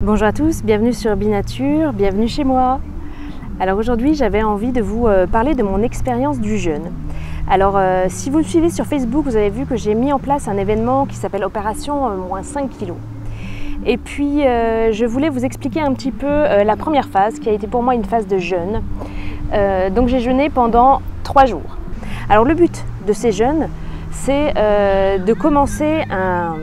Bonjour à tous, bienvenue sur Binature, bienvenue chez moi. Alors aujourd'hui j'avais envie de vous parler de mon expérience du jeûne. Alors si vous me suivez sur Facebook, vous avez vu que j'ai mis en place un événement qui s'appelle Opération moins 5 kg. Et puis je voulais vous expliquer un petit peu la première phase qui a été pour moi une phase de jeûne. Donc j'ai jeûné pendant 3 jours. Alors le but de ces jeûnes, c'est de commencer un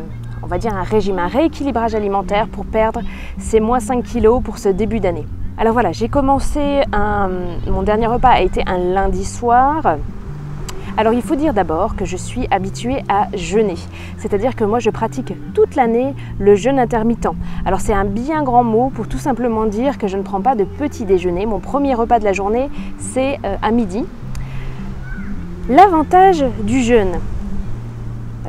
régime, un rééquilibrage alimentaire pour perdre ces moins 5 kg pour ce début d'année. Alors voilà, j'ai commencé, mon dernier repas a été un lundi soir. Alors il faut dire d'abord que je suis habituée à jeûner, c'est-à-dire que moi je pratique toute l'année le jeûne intermittent. Alors c'est un bien grand mot pour tout simplement dire que je ne prends pas de petit déjeuner. Mon premier repas de la journée c'est à midi. L'avantage du jeûne,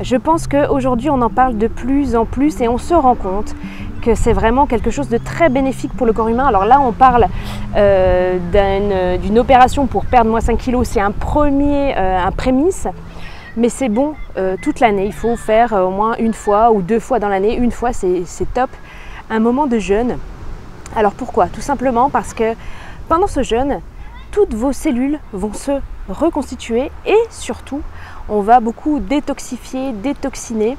je pense qu'aujourd'hui on en parle de plus en plus et on se rend compte que c'est vraiment quelque chose de très bénéfique pour le corps humain. Alors là on parle d'une opération pour perdre moins 5 kg, c'est un prémisse, mais c'est bon toute l'année. Il faut faire au moins une fois ou 2 fois dans l'année. Une fois c'est top, un moment de jeûne. Alors pourquoi? Tout simplement parce que pendant ce jeûne, toutes vos cellules vont se reconstituer et surtout on va beaucoup détoxifier, détoxiner.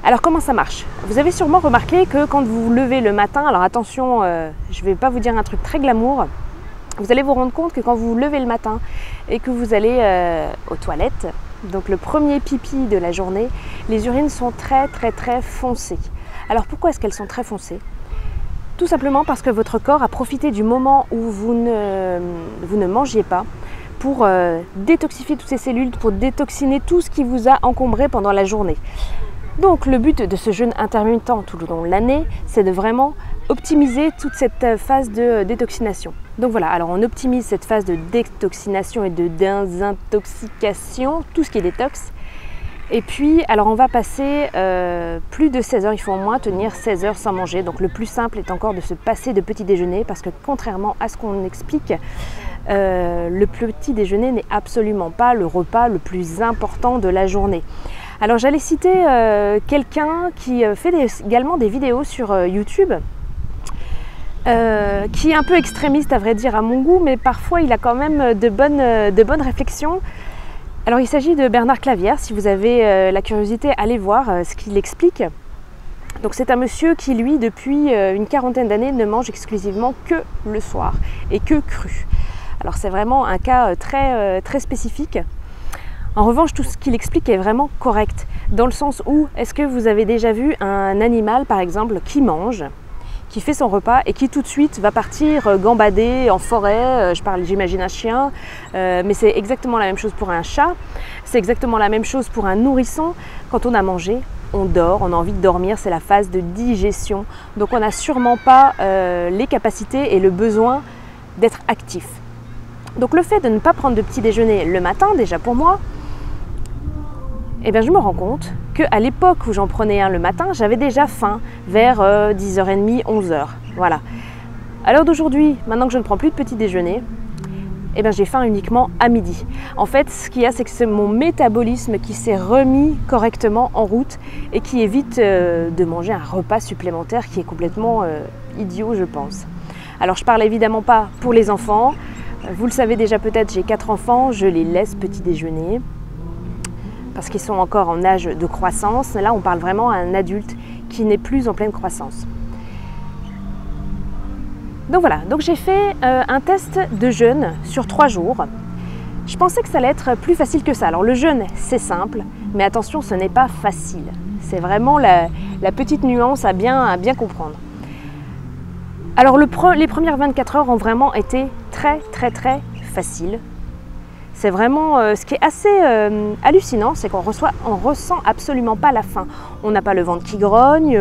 Alors comment ça marche? Vous avez sûrement remarqué que quand vous vous levez le matin, alors attention, je ne vais pas vous dire un truc très glamour, vous allez vous rendre compte que quand vous vous levez le matin et que vous allez aux toilettes, donc le premier pipi de la journée, les urines sont très foncées. Alors pourquoi est-ce qu'elles sont très foncées? Tout simplement parce que votre corps a profité du moment où vous ne mangiez pas pour détoxifier toutes ces cellules, pour détoxiner tout ce qui vous a encombré pendant la journée. Donc le but de ce jeûne intermittent tout au long de l'année, c'est de vraiment optimiser toute cette phase de détoxination. Donc voilà, alors on optimise cette phase de détoxination et de désintoxication, tout ce qui est détox. Et puis, alors on va passer plus de 16 heures, il faut au moins tenir 16 heures sans manger. Donc le plus simple est encore de se passer de petit déjeuner parce que contrairement à ce qu'on explique, le petit déjeuner n'est absolument pas le repas le plus important de la journée. Alors j'allais citer quelqu'un qui fait également des vidéos sur YouTube, qui est un peu extrémiste à vrai dire à mon goût, mais parfois il a quand même de bonnes réflexions. Alors il s'agit de Bernard Clavière. Si vous avez la curiosité, allez voir ce qu'il explique. Donc c'est un monsieur qui lui depuis une quarantaine d'années ne mange exclusivement que le soir et que cru. Alors c'est vraiment un cas très spécifique. En revanche, tout ce qu'il explique est vraiment correct, dans le sens où, est-ce que vous avez déjà vu un animal, par exemple, qui mange, qui fait son repas et qui tout de suite va partir gambader en forêt, j'imagine un chien, mais c'est exactement la même chose pour un chat, c'est exactement la même chose pour un nourrisson. Quand on a mangé, on dort, on a envie de dormir, c'est la phase de digestion, donc on n'a sûrement pas les capacités et le besoin d'être actif. Donc le fait de ne pas prendre de petit déjeuner le matin, déjà pour moi, eh bien, je me rends compte qu'à l'époque où j'en prenais un le matin, j'avais déjà faim vers 10h30, 11h. Voilà. À l'heure d'aujourd'hui, maintenant que je ne prends plus de petit déjeuner, eh bien, j'ai faim uniquement à midi. En fait, ce qu'il y a, c'est que c'est mon métabolisme qui s'est remis correctement en route et qui évite de manger un repas supplémentaire qui est complètement idiot, je pense. Alors, je parle évidemment pas pour les enfants. Vous le savez déjà peut-être, j'ai 4 enfants, je les laisse petit déjeuner parce qu'ils sont encore en âge de croissance. Là, on parle vraiment à un adulte qui n'est plus en pleine croissance. Donc voilà, donc j'ai fait un test de jeûne sur 3 jours. Je pensais que ça allait être plus facile que ça. Alors le jeûne, c'est simple, mais attention, ce n'est pas facile. C'est vraiment la petite nuance à bien comprendre. Alors les premières 24 heures ont vraiment été très faciles. C'est vraiment ce qui est assez hallucinant, c'est qu'on ressent absolument pas la faim. On n'a pas le ventre qui grogne,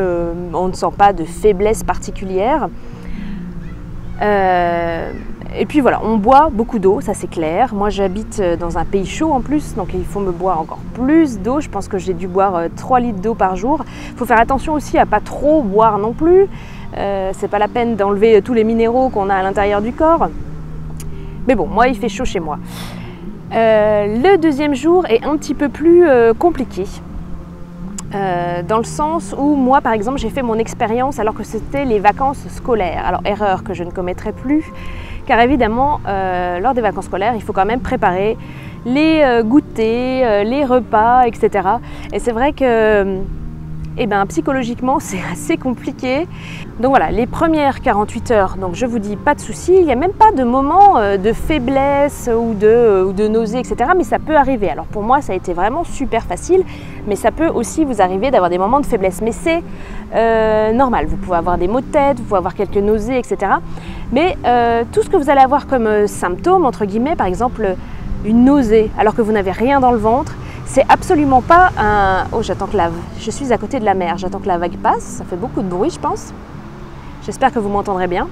on ne sent pas de faiblesse particulière. Et puis voilà, on boit beaucoup d'eau, ça c'est clair. Moi j'habite dans un pays chaud en plus, donc il faut me boire encore plus d'eau. Je pense que j'ai dû boire 3 litres d'eau par jour. Il faut faire attention aussi à pas trop boire non plus. C'est pas la peine d'enlever tous les minéraux qu'on a à l'intérieur du corps. Mais bon, moi il fait chaud chez moi. Le deuxième jour est un petit peu plus compliqué. dans le sens où moi par exemple j'ai fait mon expérience alors que c'était les vacances scolaires. Alors erreur que je ne commettrai plus, car évidemment lors des vacances scolaires il faut quand même préparer les goûters, les repas, etc. Et c'est vrai que psychologiquement c'est assez compliqué. Donc voilà, les premières 48 heures, donc je vous dis pas de soucis, il n'y a même pas de moment de faiblesse ou de nausée, etc. Mais ça peut arriver. Alors pour moi ça a été vraiment super facile, mais ça peut aussi vous arriver d'avoir des moments de faiblesse. Mais c'est normal, vous pouvez avoir des maux de tête, vous pouvez avoir quelques nausées, etc. Mais tout ce que vous allez avoir comme symptômes, entre guillemets, par exemple une nausée alors que vous n'avez rien dans le ventre, c'est absolument pas un... Oh, j'attends que je suis à côté de la mer, j'attends que la vague passe, ça fait beaucoup de bruit je pense. J'espère que vous m'entendrez bien.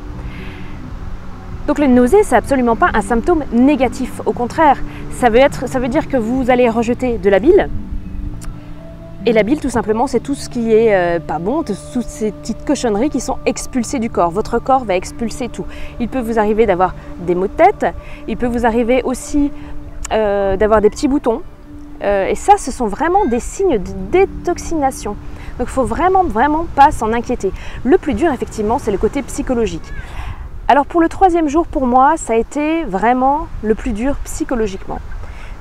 Donc les nausées, c'est absolument pas un symptôme négatif. Au contraire, ça veut dire que vous allez rejeter de la bile. Et la bile, tout simplement, c'est tout ce qui est pas bon, toutes ces petites cochonneries qui sont expulsées du corps. Votre corps va expulser tout. Il peut vous arriver d'avoir des maux de tête, il peut vous arriver aussi d'avoir des petits boutons. Et ça, ce sont vraiment des signes de détoxination. Donc il ne faut vraiment pas s'en inquiéter. Le plus dur, effectivement, c'est le côté psychologique. Alors pour le 3e jour, pour moi, ça a été vraiment le plus dur psychologiquement.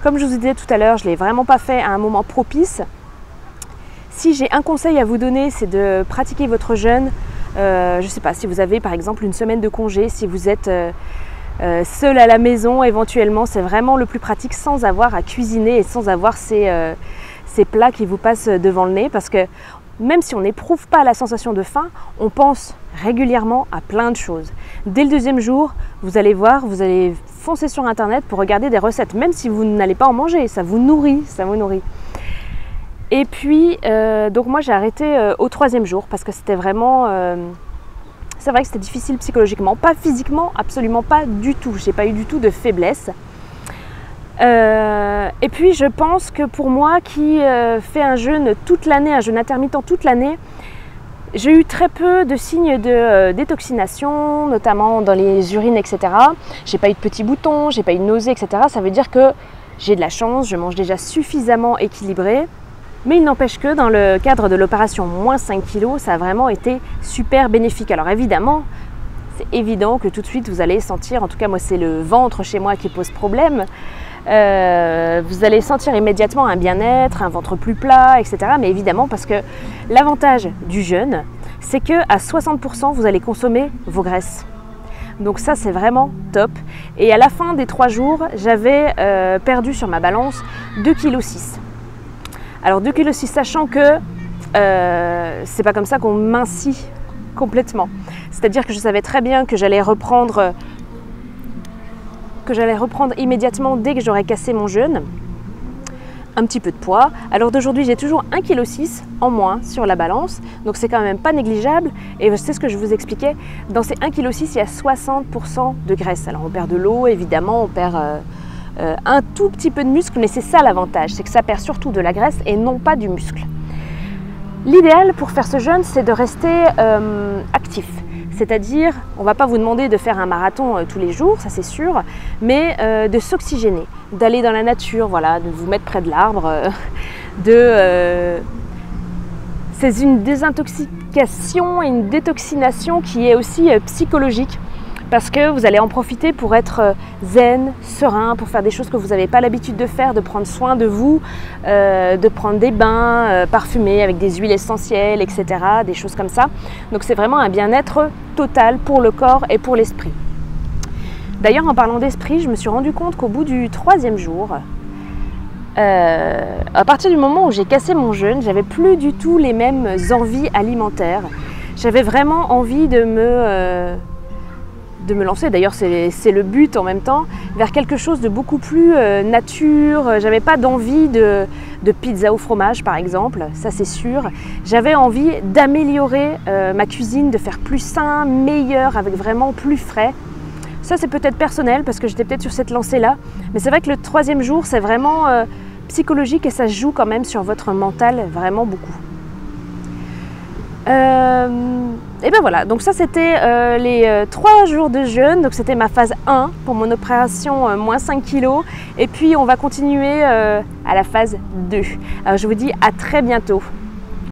Comme je vous disais tout à l'heure, je ne l'ai vraiment pas fait à un moment propice. Si j'ai un conseil à vous donner, c'est de pratiquer votre jeûne. Je ne sais pas, si vous avez par exemple une semaine de congé, si vous êtes seul à la maison, éventuellement, c'est vraiment le plus pratique sans avoir à cuisiner et sans avoir ces plats qui vous passent devant le nez. Parce que même si on n'éprouve pas la sensation de faim, on pense régulièrement à plein de choses. Dès le 2e jour, vous allez voir, vous allez foncer sur internet pour regarder des recettes, même si vous n'allez pas en manger, ça vous nourrit, ça vous nourrit. Et puis, donc moi j'ai arrêté au 3e jour parce que c'était vraiment... c'est vrai que c'était difficile psychologiquement, pas physiquement, absolument pas du tout. J'ai pas eu du tout de faiblesse. Et puis je pense que pour moi qui fais un jeûne toute l'année, un jeûne intermittent toute l'année, j'ai eu très peu de signes de détoxination, notamment dans les urines, etc. J'ai pas eu de petits boutons, j'ai pas eu de nausées, etc. Ça veut dire que j'ai de la chance, je mange déjà suffisamment équilibré. Mais il n'empêche que dans le cadre de l'opération moins 5 kg, ça a vraiment été super bénéfique. Alors évidemment, c'est évident que tout de suite vous allez sentir, en tout cas moi c'est le ventre chez moi qui pose problème, vous allez sentir immédiatement un bien-être, un ventre plus plat, etc. Mais évidemment parce que l'avantage du jeûne, c'est qu'à 60% vous allez consommer vos graisses. Donc ça c'est vraiment top. Et à la fin des 3 jours, j'avais perdu sur ma balance 2,6 kg. Alors 2,6 kg, sachant que c'est pas comme ça qu'on mincit complètement. C'est-à-dire que je savais très bien que j'allais reprendre immédiatement dès que j'aurais cassé mon jeûne. Un petit peu de poids. Alors d'aujourd'hui, j'ai toujours 1,6 kg en moins sur la balance. Donc c'est quand même pas négligeable. Et c'est ce que je vous expliquais. Dans ces 1,6 kg, il y a 60% de graisse. Alors on perd de l'eau, évidemment, on perd... un tout petit peu de muscle, mais c'est ça l'avantage, c'est que ça perd surtout de la graisse et non pas du muscle. L'idéal pour faire ce jeûne, c'est de rester actif. C'est-à-dire, on ne va pas vous demander de faire un marathon tous les jours, ça c'est sûr, mais de s'oxygéner, d'aller dans la nature, voilà, de vous mettre près de l'arbre, c'est une désintoxication et une détoxination qui est aussi psychologique. Parce que vous allez en profiter pour être zen, serein, pour faire des choses que vous n'avez pas l'habitude de faire, de prendre soin de vous, de prendre des bains parfumés avec des huiles essentielles, etc., des choses comme ça. Donc c'est vraiment un bien-être total pour le corps et pour l'esprit. D'ailleurs, en parlant d'esprit, je me suis rendu compte qu'au bout du 3e jour, à partir du moment où j'ai cassé mon jeûne, j'avais plus du tout les mêmes envies alimentaires. J'avais vraiment envie de me lancer, d'ailleurs c'est le but en même temps, vers quelque chose de beaucoup plus nature. J'avais pas d'envie de pizza au fromage par exemple, ça c'est sûr. J'avais envie d'améliorer ma cuisine, de faire plus sain, meilleur, avec vraiment plus frais. Ça c'est peut-être personnel parce que j'étais peut-être sur cette lancée-là, mais c'est vrai que le 3e jour c'est vraiment psychologique et ça se joue quand même sur votre mental vraiment beaucoup. Et ben voilà, donc ça c'était les 3 jours de jeûne, donc c'était ma phase 1 pour mon opération moins 5 kg. Et puis on va continuer à la phase 2. Alors je vous dis à très bientôt.